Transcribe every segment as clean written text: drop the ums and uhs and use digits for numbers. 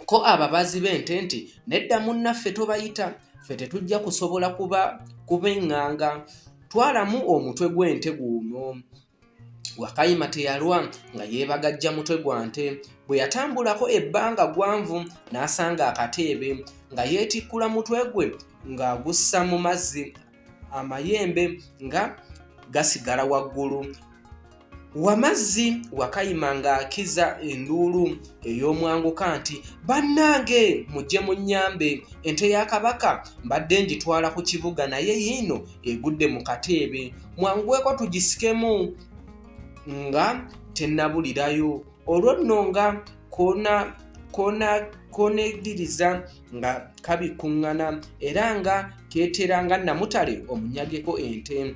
ko ababazi b'ente nti nedda munnaffe tobayita, ffe tetujja kusobola kubeŋŋanga, twalamu omutwe gw'ente guno. Wakayima teyalwa nga yeebagajja mutwe gwa nte. Bwe yatambulako ebbanga gwanvu n'asanga akateebe nga yeetikkula mutwe gwe ng'agussa mu mazzi, amayembe nga gasigala waggulu. Wamazzi Wakayima ng'akiza enduulu ey'omwanguka nti, bannange mujje munnyambe, ente ya Kabaka mbadde ngitwala ku kibuga naye yiino egudde mu kateebe, mwangweko tugisikemu nga tennabulirayo. Olwo nno nga koneediriza nga kabikuŋŋana era nga keetera nga namutale omunyageko ente.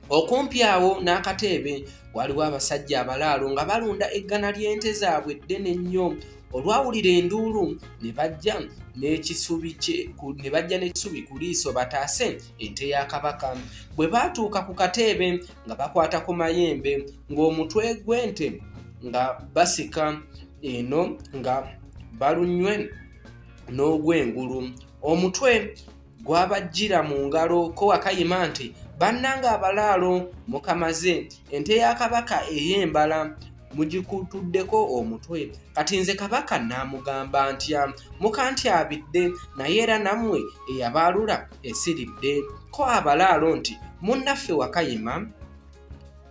Okumpi awo n'akateebe waliwo abasajja abalaalo nga balunda eggana ly'ente zaabwe ddene ennyo. Olwawulira enduulu ne bajja n'ekisubi ku liiso bataase ente ya Kabaka. Bwe baatuuka ku kateebe nga bakwata ku mayembe, ng'omutwe gw'ente nga basika eno nga balunywe n'ogw'engulu. Omutwe gwabajjira mu ngalo ko Wakayima nti, bannanga abalaalo mukamaze, ente ya Kabaka ey'embala mugikutuddeko omutwe, kati nze Kabaka n'amugamba ntya? Mukantyabidde naye era nammwe eyabaalula esiridde. Ko abalaalo nti, munnaffe Wakayima,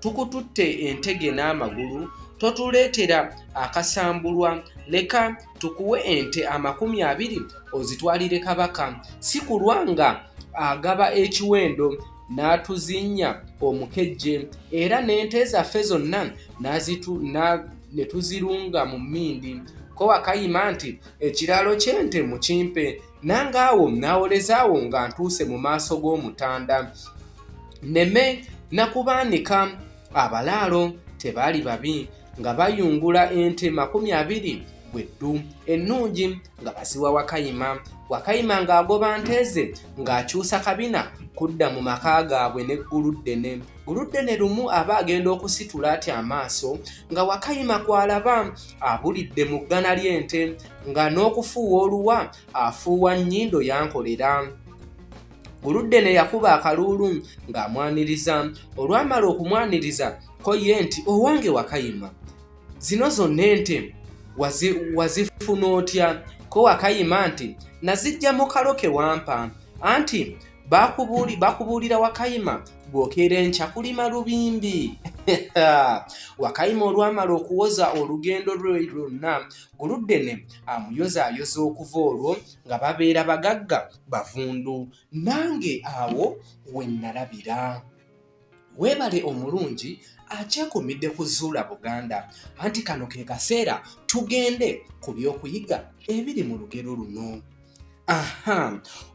tukututte entege n'amagulu, totuleetera akasambulwa, leka tukuwe ente 20 ozitwalire Kabaka, si kulwa nga agaba ekiwendo n'atuzinnya omukejje, era n'ente zaffe zonna ne tuzirunga mu mmindi. Ko Wakayima nti, ekiraalo ky'ente mukimpe, nange awo naawolezaawo nga ntuuse mu maaso g'omutanda, nneme nakubaanika. Abalaalo tebaali babi, nga bayungula ente 20 bweddu ennungi nga baziwa Wakayima. Wakayima ng'agoba nte ze ng'akyusa kabina kudda mu maka gaabwe n'eggulu ddene. Ggulu ddene lumu aba agenda okusitula atya amaaso nga Wakayima kw'alaba abulidde mu ggana ly'ente, nga n'okufuuwa oluwa afuuwa nnyindo yankolera. Ggulu ddene yakuba akaluulu ng'amwaniriza. Olwamala okumwaniriza ko ye nti, owange Wakayima, zino zonna ente wazifuna otya? Ko Wakayima nti, nazijja mu kaloke wampa, anti bakubuulira Wakayima bw'okeera enkya kulima lubimbi. Wakayima olwamala okuwoza olugendo lwe lwonna, ggulu ddene amuyozaayoza okuva olwo nga babeera bagagga bavundu. Nange awo we nnalabira. Weebale omulungi akyekuumidde ku Zuula Buganda, anti kano ke kaseera tugende ku by'okuyiga ebiri mu lugero luno.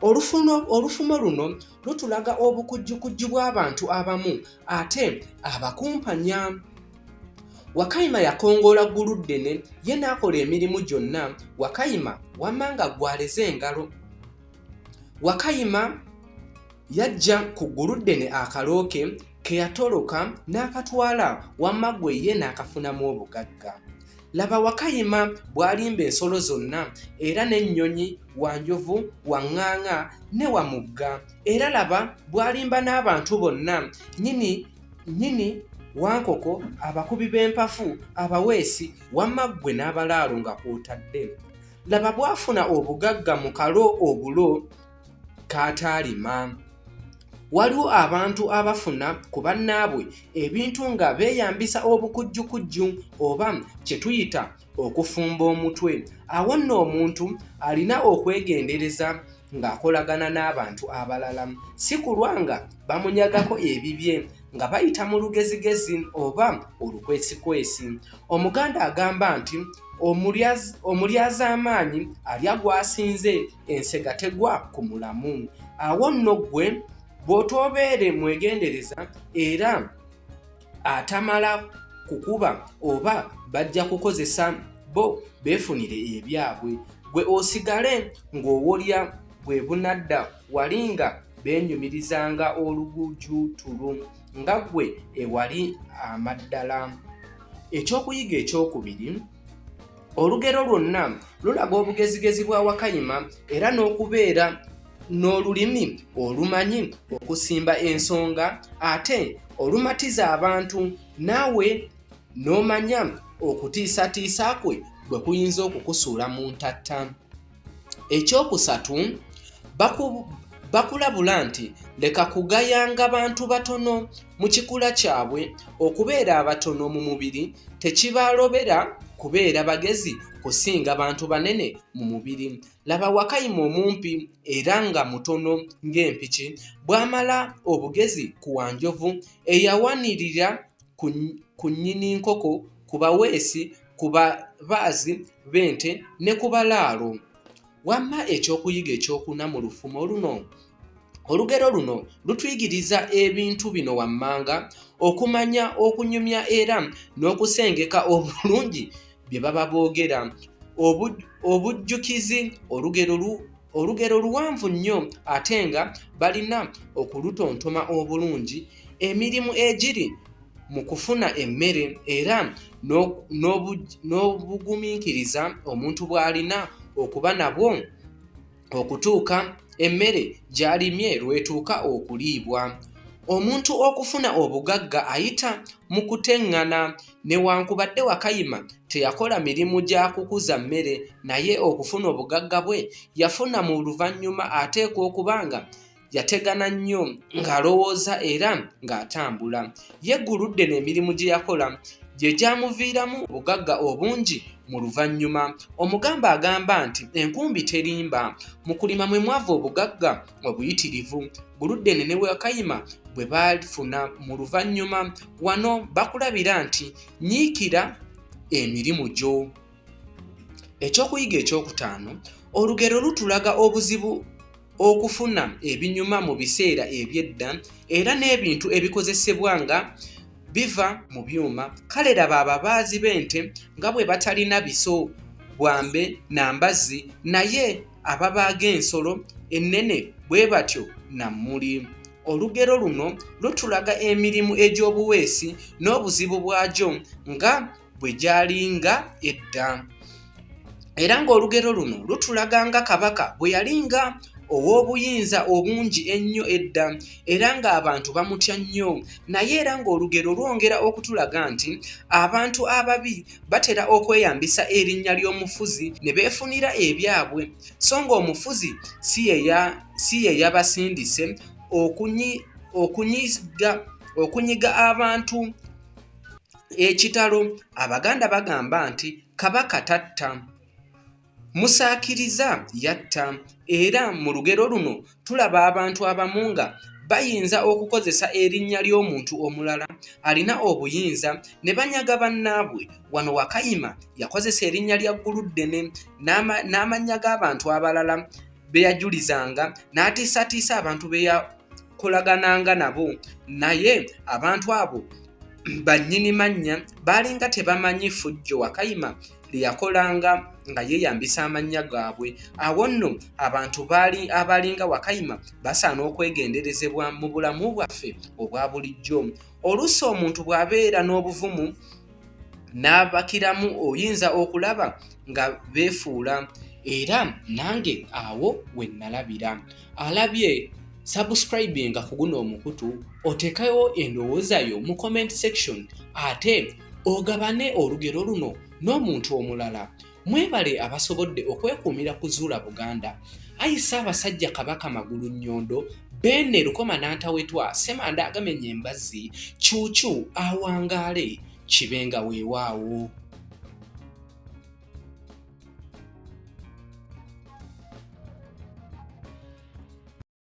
Olufumo luno lutulaga obukujjukujju bw'abantu abamu ate abakumpanya. Wakayima yakongoola ggulu ddene, ye n'akola emirimu gyonna. Wakayima wamma nga gwaleze engalo. Wakayima yajja ku ggulu ddene akalooke ke yatoloka n'akatwala wamma gwe ye n'akafunamu obugagga. Laba Wakayima bw'alimba ensolo zonna, era n'ennyonyi, Wanjovu, Waŋŋaŋa ne Wamugga, era laba bw'alimba n'abantu bonna, nnyini Wankoko, abakubi b'empafu, abaweesi, wamma ggwe n'abalaalo nga kw'otadde. Laba bw'afuna obugagga mu kalo obulo k'ataalima. Waliwo abantu abafuna ku bannaabwe ebintu nga beeyambisa obukujjukujju oba kye tuyita okufumba omutwe. Awo nno omuntu alina okwegendereza ng'akolagana n'abantu abalala, si kulwa nga bamunyagako ebibye nga bayita mu lugezigezi oba olukwesikwesi. Omuganda agamba nti omulyazaamaanyi alya gw'asinze, ensega tegwa ku mulamu. Awo nno ggwe bw'otoobeere mwegendereza era atamala kukuba oba bajja kukozesa bo beefunire ebyabwe, gwe osigale ng'owolya bwe bunadda walinga beenyumirizanga olugujuutulu nga ggwe ewali amaddala. Ekyokuyiga ekyokubiri, Olugero lwonna lulaga obugezigezi bwa Wakayima era n'okubeera n'olulimi olumanyi okusimba ensonga ate olumatiza abantu naawe n'omanya okutiisatiisa kwe bwe kuyinza okukusuula mu ntatta. Ekyokusatu, bakulabula nti leka kugayanga bantu batono mu kikula kyabwe. Okubeera abatono mu mubiri tekibalobera kubeera bagezi kusinga bantu banene mu mubiri. Laba Wakayima omumpi era nga mutono ng'empiki bw'amala obugezi ku Wanjovu eyawanirira ku nnyini nkoko, ku baweesi, ku babaazi b'ente ne ku balaalo. Wamma ekyokuyiga ekyokuna mu lufumo luno. Olugero luno lutuyigiriza ebintu bino wammanga: okumanya okunyumya era n'okusengeka obulungi bye baba boogera. Obujjukizi olugero luwanvu nnyo ate nga balina okulutontoma obulungi. Emirimu egiri mu kufuna emmere era n'obugumiikiriza omuntu bw'alina okuba nabwo okutuuka emmere gy'alimye lw'etuuka okuliibwa. Omuntu okufuna obugagga ayita mu kuteŋŋana. Newankubadde Wakayima teyakola mirimu gya kukuza mmere, naye okufuna obugagga bwe yafuna mu luvannyuma ateekwa okuba nga yategana nnyo ng'alowooza era ng'atambula. Yegguludde n'emirimu gye yakola gye gyamuviiramu obugagga obungi mu luvannyuma. Omugamba agamba nti enkumbi terimba. Mu kulima mwe mwava obugagga obuyitirivu. Guludde ne Wakayima bwe bafuna mu luvannyuma. Wano bakulabira nti nyiikira emirimu gyo. Ekyokuyiga ekyokutaano, olugero lutulaga obuzibu okufuna ebinyuma mu biseera eby'edda era n'ebintu ebikozesebwa nga biva mu byuma. Kale laba ababaazi b'ente nga bwe batalina biso, bwambe na mbazzi, naye ababaaga ensolo ennene bwe batyo nammuli. Olugero luno lutulaga emirimu egy'obuweesi n'obuzibu bwagyo nga bwe gyalinga edda. Era ng'olugero luno lutulaga nga Kabaka bwe yalinga ow'obuyinza obungi ennyo edda era ng'abantu bamutya nnyo. Naye era ng'olugero lwongera okutulaga nti abantu ababi batera okweyambisa erinnya ly'omufuzi ne beefunira ebyabwe, so ng'omufuzi si ye yabasindise okunyiga abantu ekitalo. Abaganda bagamba nti Kabaka tatta, musaakiriza yatta. Era mu lugero luno tulaba abantu abamu nga bayinza okukozesa erinnya ly'omuntu omulala alina obuyinza ne banyaga bannaabwe. Wano Wakayima yakozesa erinnya lya Guluddene n'amannya g'abantu abalala be yajulizanga n'atiisatiisa abantu be yakolagananga nabo, naye abantu abo bannyini mannya baalinga tebamanyi fujjo Wakayima lye yakolanga nga yeeyambisa amannya gaabwe. Awo nno abantu abalinga Wakayima basaana okwegenderezebwa mu bulamu bwaffe obwa bulijjo. Oluusi omuntu bw'abeera n'obuvumu n'abakiramu oyinza okulaba nga beefuula, era nange awo we nalabira. Alabye subscribinga ku guno omukutu, oteekayo endowooza yo mu comment section ate ogabane olugero luno n'omuntu omulala. Mwebale abasobodde okwekuumira kuzuula Buganda. Ayi Ssaabasajja Kabaka Magulu Nnyondo, Beene Lukoma Nantawetwa, Ssemanda agamenya embazzi, Cuucu awangaale, Kibenga weewaawo.